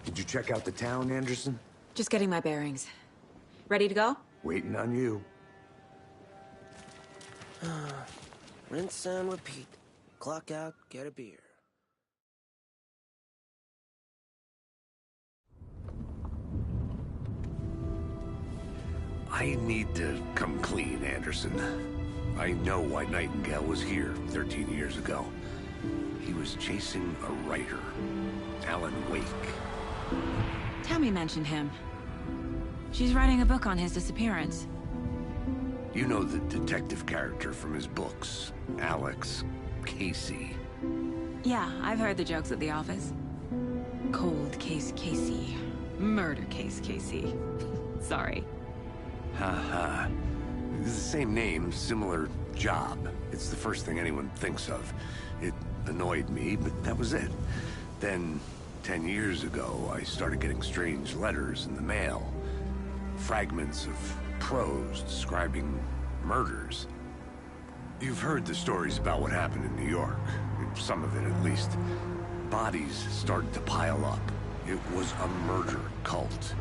Did you check out the town, Anderson? Just getting my bearings. Ready to go? Waiting on you. Rinse and repeat. Clock out, get a beer. I need to come clean, Anderson. I know why Nightingale was here 13 years ago. He was chasing a writer, Alan Wake. Tammy mentioned him. She's writing a book on his disappearance. You know the detective character from his books, Alex Casey. Yeah, I've heard the jokes at the office. Cold case Casey. Murder case Casey. Sorry. Haha. It's the same name, similar job. It's the first thing anyone thinks of. It annoyed me, but that was it. Then, 10 years ago, I started getting strange letters in the mail. Fragments of prose describing murders. You've heard the stories about what happened in New York. Some of it, at least. Bodies started to pile up. It was a murder cult.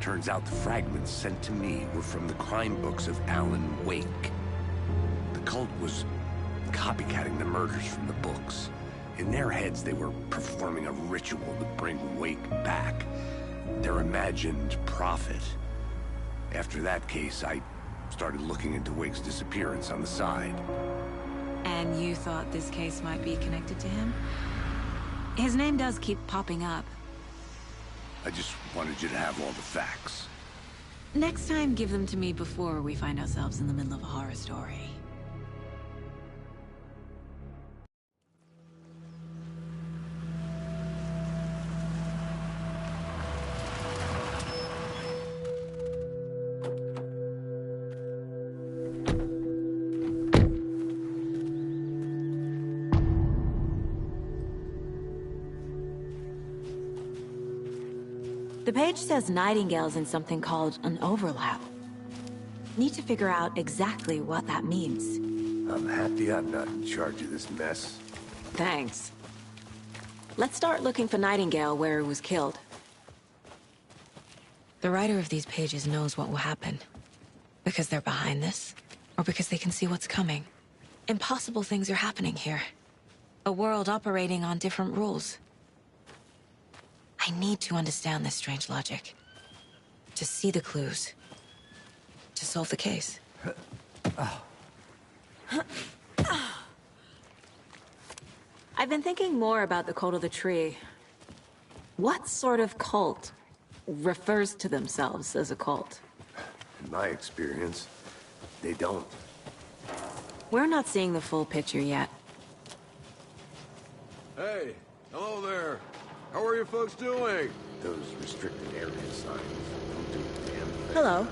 Turns out the fragments sent to me were from the crime books of Alan Wake. The cult was copycatting the murders from the books. In their heads, they were performing a ritual to bring Wake back. Their imagined prophet. After that case, I started looking into Wake's disappearance on the side. And you thought this case might be connected to him? His name does keep popping up. I just wanted you to have all the facts. Next time, give them to me before we find ourselves in the middle of a horror story. The page says Nightingale's in something called an overlap. Need to figure out exactly what that means. I'm happy I'm not in charge of this mess. Thanks. Let's start looking for Nightingale where he was killed. The writer of these pages knows what will happen. Because they're behind this, or because they can see what's coming. Impossible things are happening here. A world operating on different rules. I need to understand this strange logic. To see the clues. To solve the case. I've been thinking more about the cult of the tree. What sort of cult refers to themselves as a cult? In my experience, they don't. We're not seeing the full picture yet. Hey, hello there. How are you folks doing? Those restricted area signs don't do a damn thing. Hello.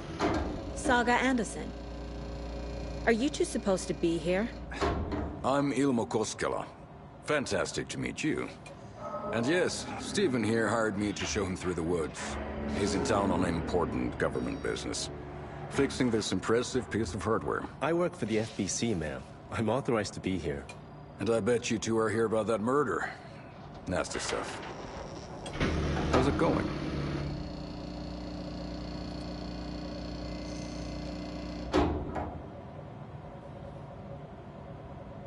Saga Anderson. Are you two supposed to be here? I'm Ilmo Koskela. Fantastic to meet you. And yes, Stephen here hired me to show him through the woods. He's in town on important government business. Fixing this impressive piece of hardware. I work for the FBC, ma'am. I'm authorized to be here. And I bet you two are here about that murder. Nasty stuff. How's it going?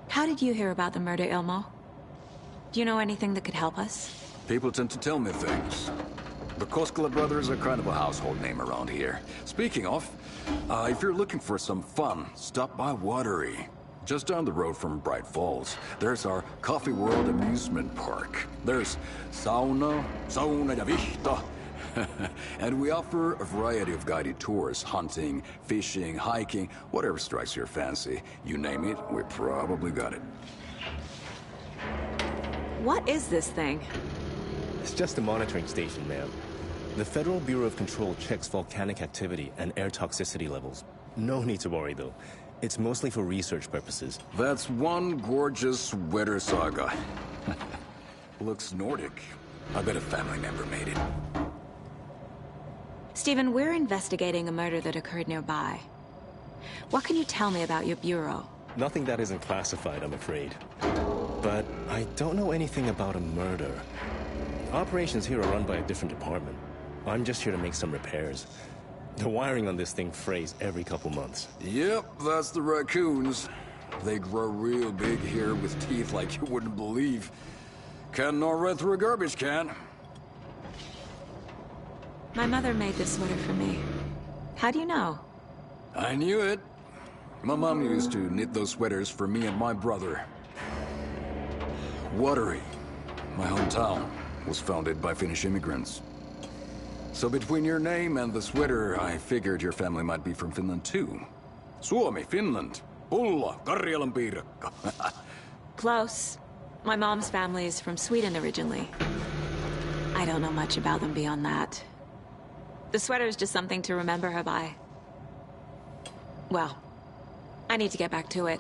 How did you hear about the murder, Ilmo? Do you know anything that could help us? People tend to tell me things. The Koskela brothers are kind of a household name around here. Speaking of, if you're looking for some fun, stop by Watery. Just down the road from Bright Falls, there's our Coffee World amusement park. There's sauna ja vihta. And we offer a variety of guided tours, hunting, fishing, hiking, whatever strikes your fancy. You name it, we probably got it. What is this thing? It's just a monitoring station, ma'am. The Federal Bureau of Control checks volcanic activity and air toxicity levels. No need to worry, though. It's mostly for research purposes. That's one gorgeous weather saga. Looks Nordic. I bet a family member made it. Stephen, we're investigating a murder that occurred nearby. What can you tell me about your bureau? Nothing that isn't classified, I'm afraid. But I don't know anything about a murder. Operations here are run by a different department. I'm just here to make some repairs. The wiring on this thing frays every couple months. Yep, that's the raccoons. They grow real big here with teeth like you wouldn't believe. Can't gnaw right through a garbage can. My mother made this sweater for me. How do you know? I knew it. My mom used to knit those sweaters for me and my brother. Watery, my hometown, was founded by Finnish immigrants. So between your name and the sweater, I figured your family might be from Finland too. Suomi, Finland. Pulla, Karjalan piirakka. Close. My mom's family is from Sweden originally. I don't know much about them beyond that. The sweater is just something to remember her by. Well, I need to get back to it.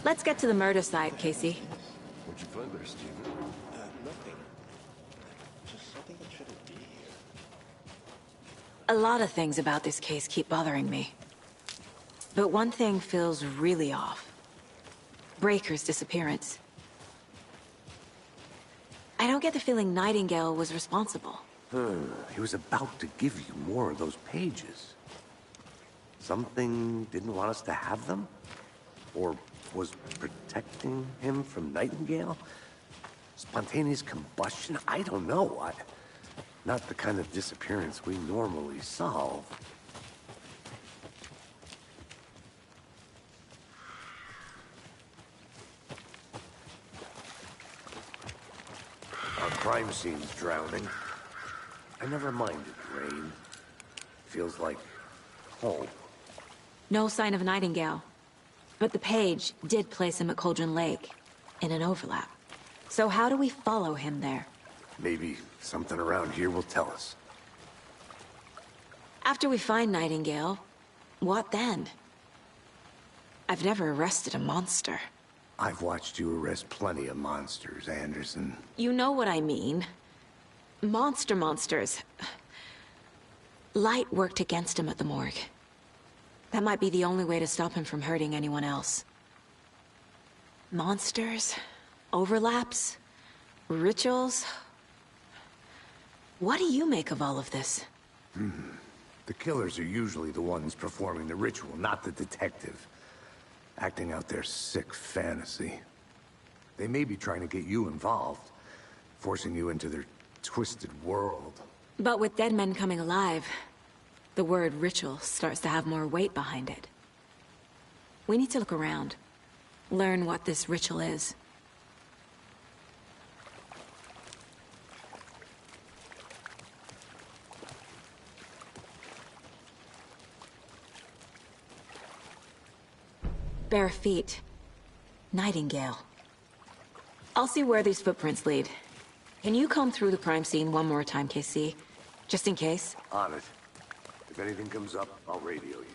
Let's get to the murder site, Casey. What'd you find there, Steven? Nothing. Just something that shouldn't be here. A lot of things about this case keep bothering me. But one thing feels really off. Breaker's disappearance. I don't get the feeling Nightingale was responsible. He was about to give you more of those pages. Something didn't want us to have them? Or was protecting him from Nightingale? Spontaneous combustion? I don't know. Not the kind of disappearance we normally solve. Our crime scene's drowning. I never minded rain. Feels like home. No sign of Nightingale. But the page did place him at Cauldron Lake, in an overlap. So how do we follow him there? Maybe something around here will tell us. After we find Nightingale, what then? I've never arrested a monster. I've watched you arrest plenty of monsters, Anderson. You know what I mean. Monsters. Light worked against him at the morgue. That might be the only way to stop him from hurting anyone else. Monsters? Overlaps? Rituals? What do you make of all of this? The killers are usually the ones performing the ritual, not the detective. Acting out their sick fantasy. They may be trying to get you involved, forcing you into their twisted world. But with dead men coming alive, the word ritual starts to have more weight behind it. We need to look around. Learn what this ritual is. Bare feet. Nightingale. I'll see where these footprints lead. Can you comb through the crime scene one more time, KC? Just in case? On it. If anything comes up, I'll radio you.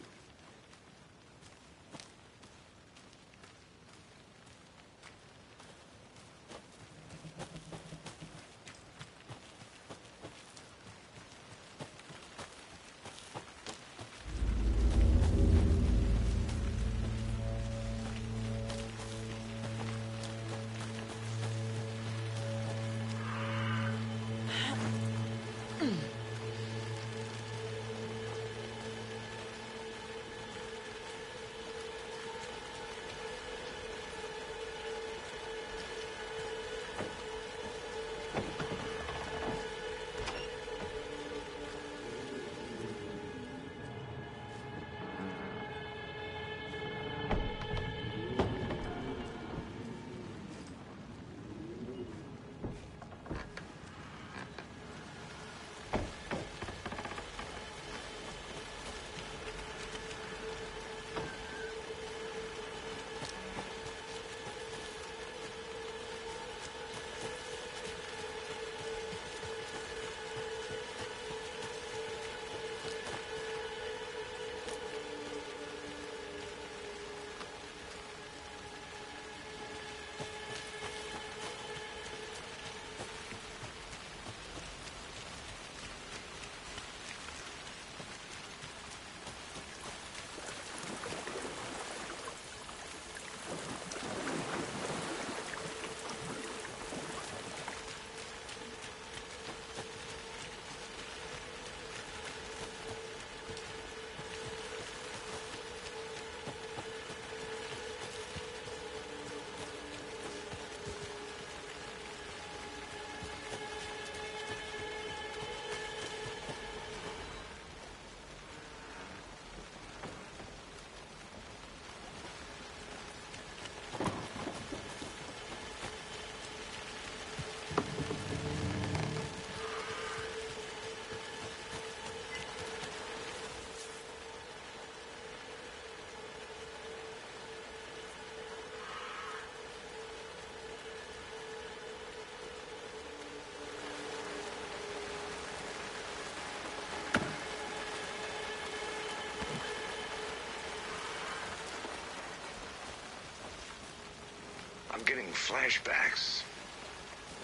I'm getting flashbacks.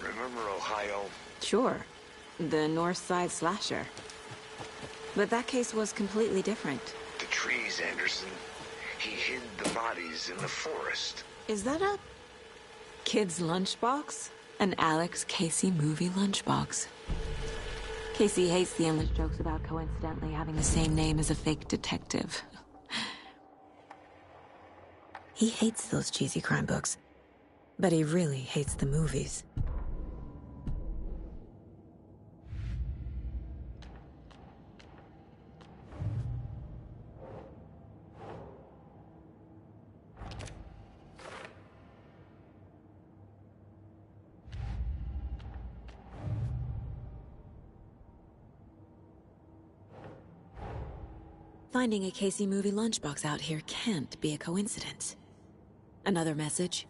Remember Ohio? Sure. The North Side slasher. But that case was completely different. The trees, Anderson. He hid the bodies in the forest. Is that a kid's lunchbox? An Alex Casey movie lunchbox. Casey hates the endless jokes about coincidentally having the same name as a fake detective. He hates those cheesy crime books, but he really hates the movies. Finding a Casey movie lunchbox out here can't be a coincidence. Another message?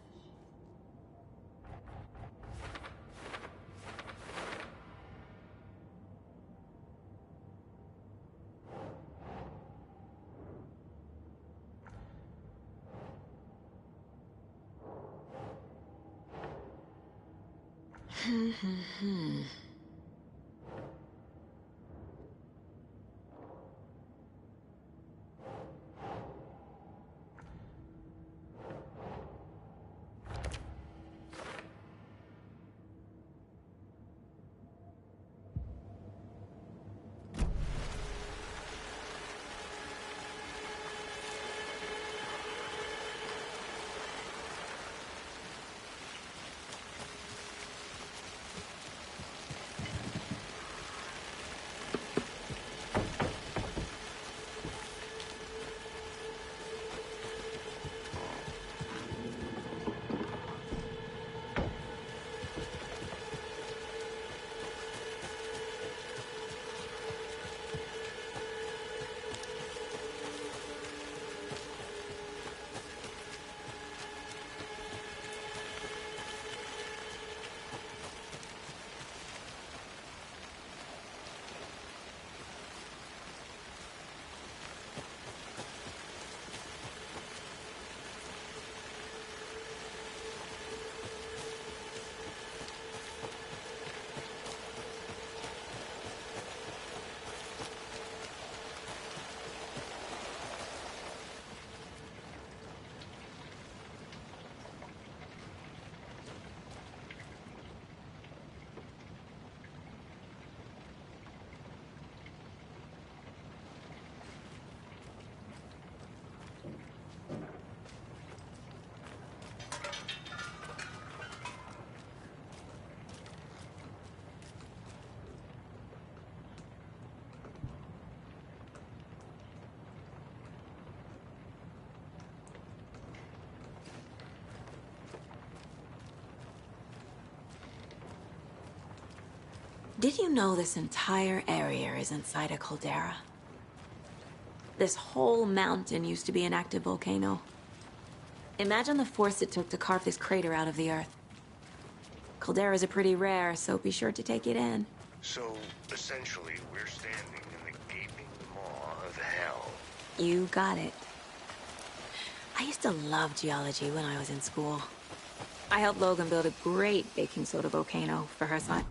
Did you know this entire area is inside a caldera? This whole mountain used to be an active volcano. Imagine the force it took to carve this crater out of the earth. Calderas are pretty rare, so be sure to take it in. So, essentially, we're standing in the gaping maw of hell. You got it. I used to love geology when I was in school. I helped Logan build a great baking soda volcano for her son.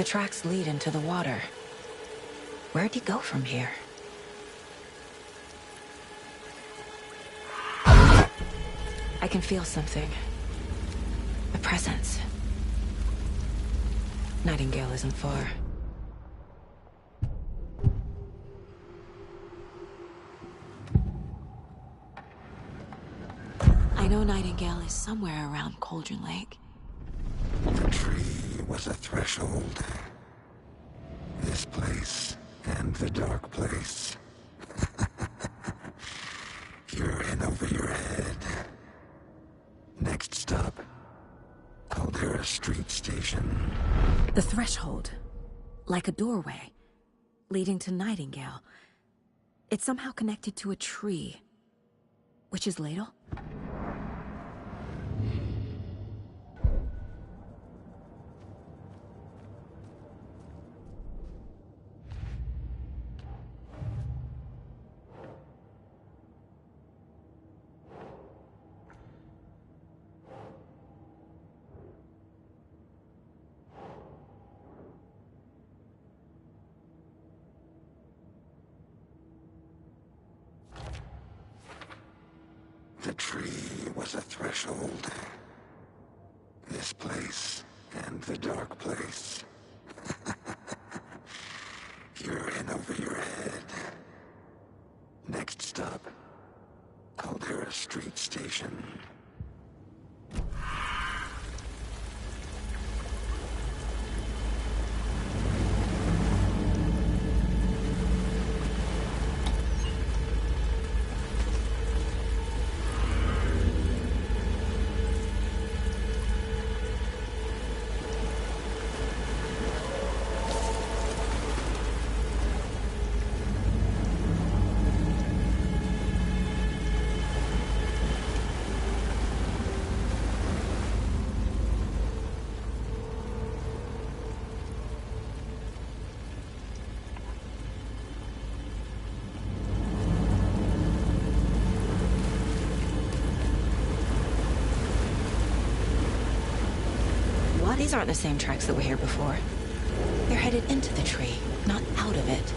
The tracks lead into the water. Where'd he go from here? I can feel something. A presence. Nightingale isn't far. I know Nightingale is somewhere around Cauldron Lake. The tree was a threshold. This place and the dark place. You're in over your head. Next stop, Caldera Street Station. The threshold. Like a doorway. Leading to Nightingale. It's somehow connected to a tree. Witch's Ladle? The tree was a threshold. This place and the dark place. You're in over your head. Next stop, Caldera Street Station. These aren't the same tracks that were here before. They're headed into the tree, not out of it.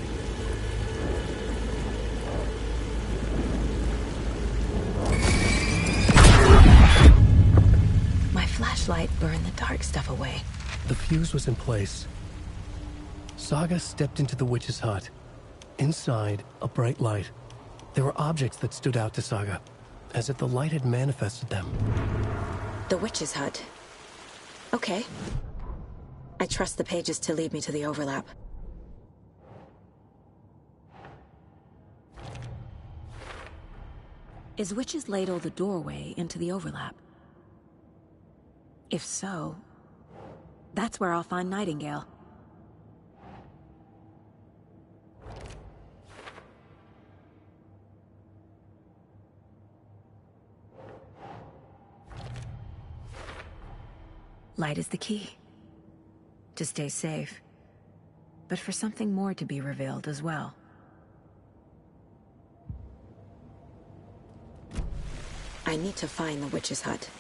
My flashlight burned the dark stuff away. The fuse was in place. Saga stepped into the witch's hut. Inside, a bright light. There were objects that stood out to Saga, as if the light had manifested them. The witch's hut. Okay. I trust the pages to lead me to the overlap. Is Witch's Ladle the doorway into the overlap? If so, that's where I'll find Nightingale. Light is the key. To stay safe. But for something more to be revealed as well. I need to find the witch's hut.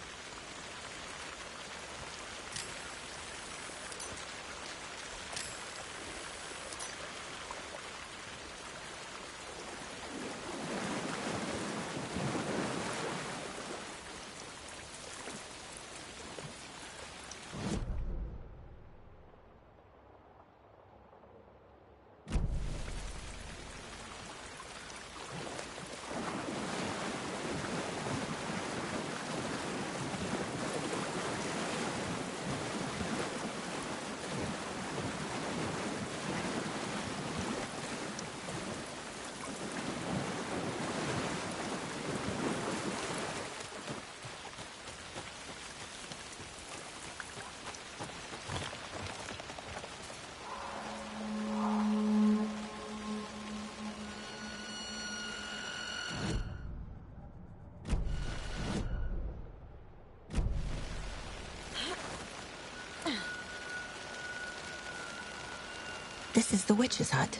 This is the witch's hut.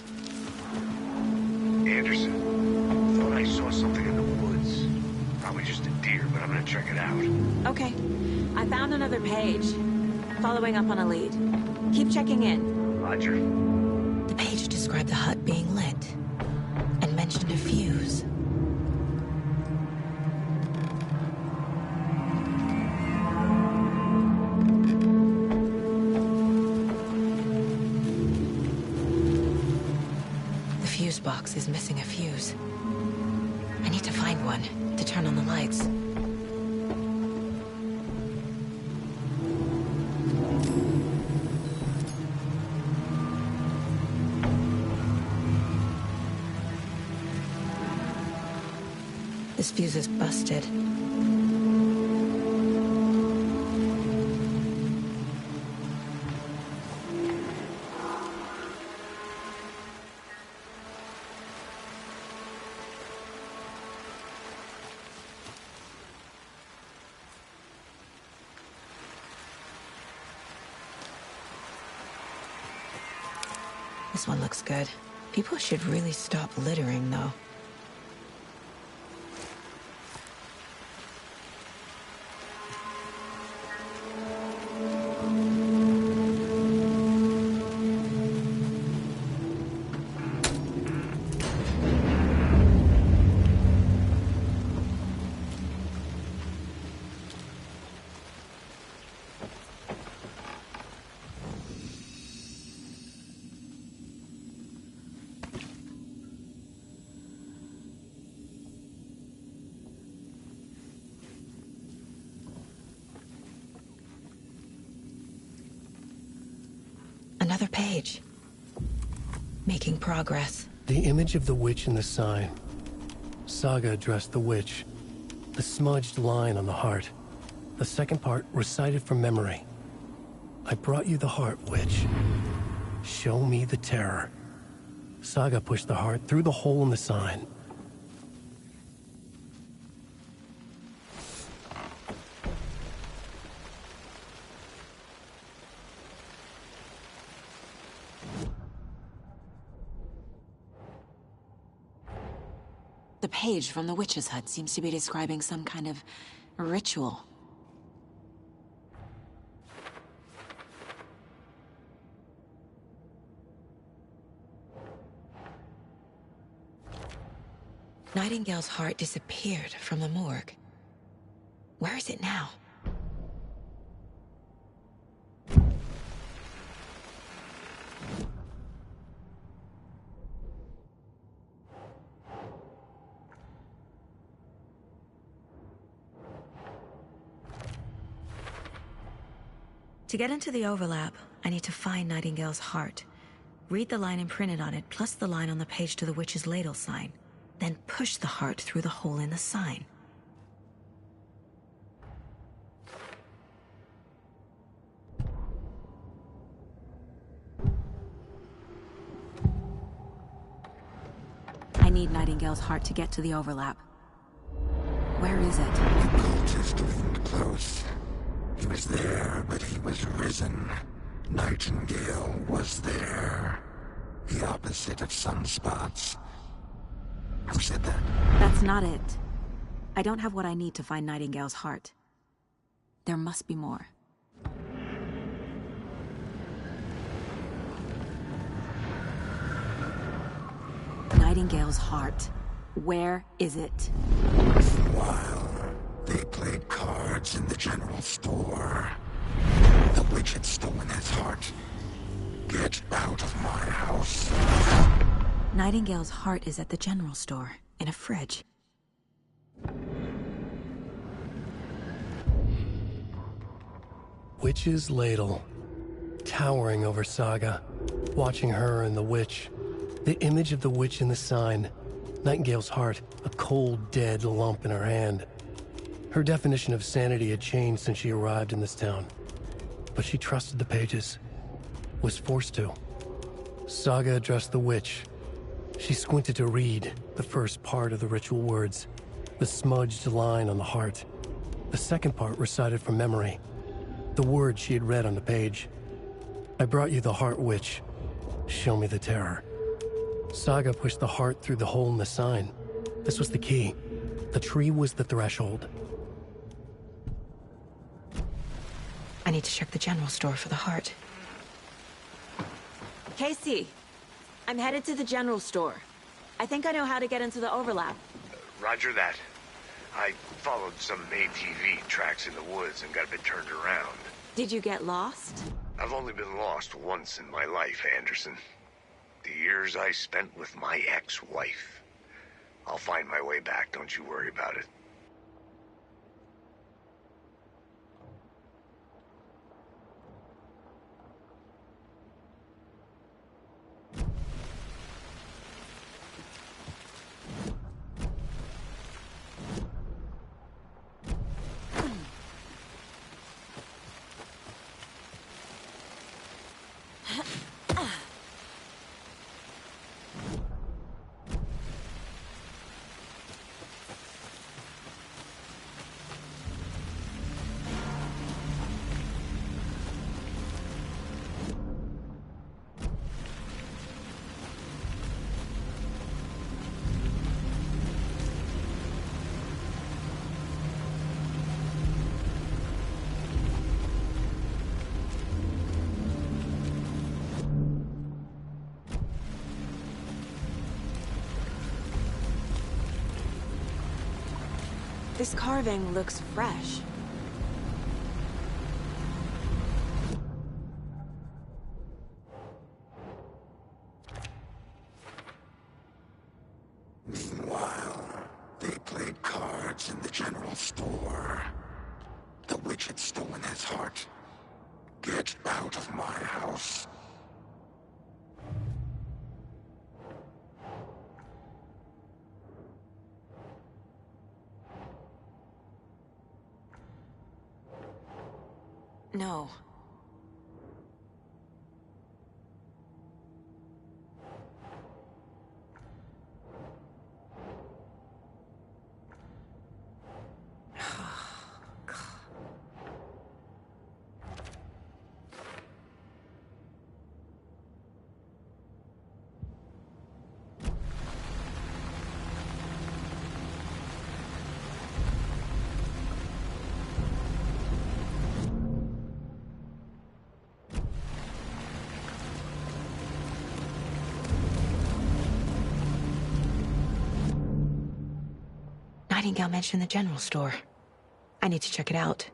Anderson, thought I saw something in the woods. Probably just a deer, but I'm gonna check it out. Okay. I found another page. Following up on a lead. Keep checking in. Roger. The page described the hut being lit, and mentioned a fuse. The fuse box is missing a fuse. I need to find one to turn on the lights. This fuse is busted. This one looks good. People should really stop littering, though. Another page. Making progress. The image of the witch in the sign. Saga addressed the witch. The smudged line on the heart. The second part recited from memory. I brought you the heart, witch. Show me the terror. Saga pushed the heart through the hole in the sign. The page from the witch's hut seems to be describing some kind of ritual. Nightingale's heart disappeared from the morgue. Where is it now? To get into the overlap, I need to find Nightingale's heart. Read the line imprinted on it, plus the line on the page to the witch's ladle sign. Then push the heart through the hole in the sign. I need Nightingale's heart to get to the overlap. Where is it? The cultist leaned close. He was there, but he was risen. Nightingale was there. The opposite of sunspots. Who said that? That's not it. I don't have what I need to find Nightingale's heart. There must be more. Nightingale's heart. Where is it? For a while, they played cards in the general store. The witch had stolen his heart. Get out of my house. Nightingale's heart is at the general store, in a fridge. Witch's ladle. Towering over Saga. Watching her and the witch. The image of the witch in the sign. Nightingale's heart, a cold, dead lump in her hand. Her definition of sanity had changed since she arrived in this town. But she trusted the pages. Was forced to. Saga addressed the witch. She squinted to read the first part of the ritual words. The smudged line on the heart. The second part recited from memory. The words she had read on the page. I brought you the heart, witch. Show me the terror. Saga pushed the heart through the hole in the sign. This was the key. The tree was the threshold. I need to check the general store for the heart. Casey, I'm headed to the general store. I think I know how to get into the overlap. Roger that. I followed some ATV tracks in the woods and got a bit turned around. Did you get lost? I've only been lost once in my life, Anderson. The years I spent with my ex-wife. I'll find my way back, don't you worry about it. This carving looks fresh. Meanwhile, they played cards in the general store. The witch had stolen his heart. Get out of my house. No. Nightingale mentioned the general store. I need to check it out.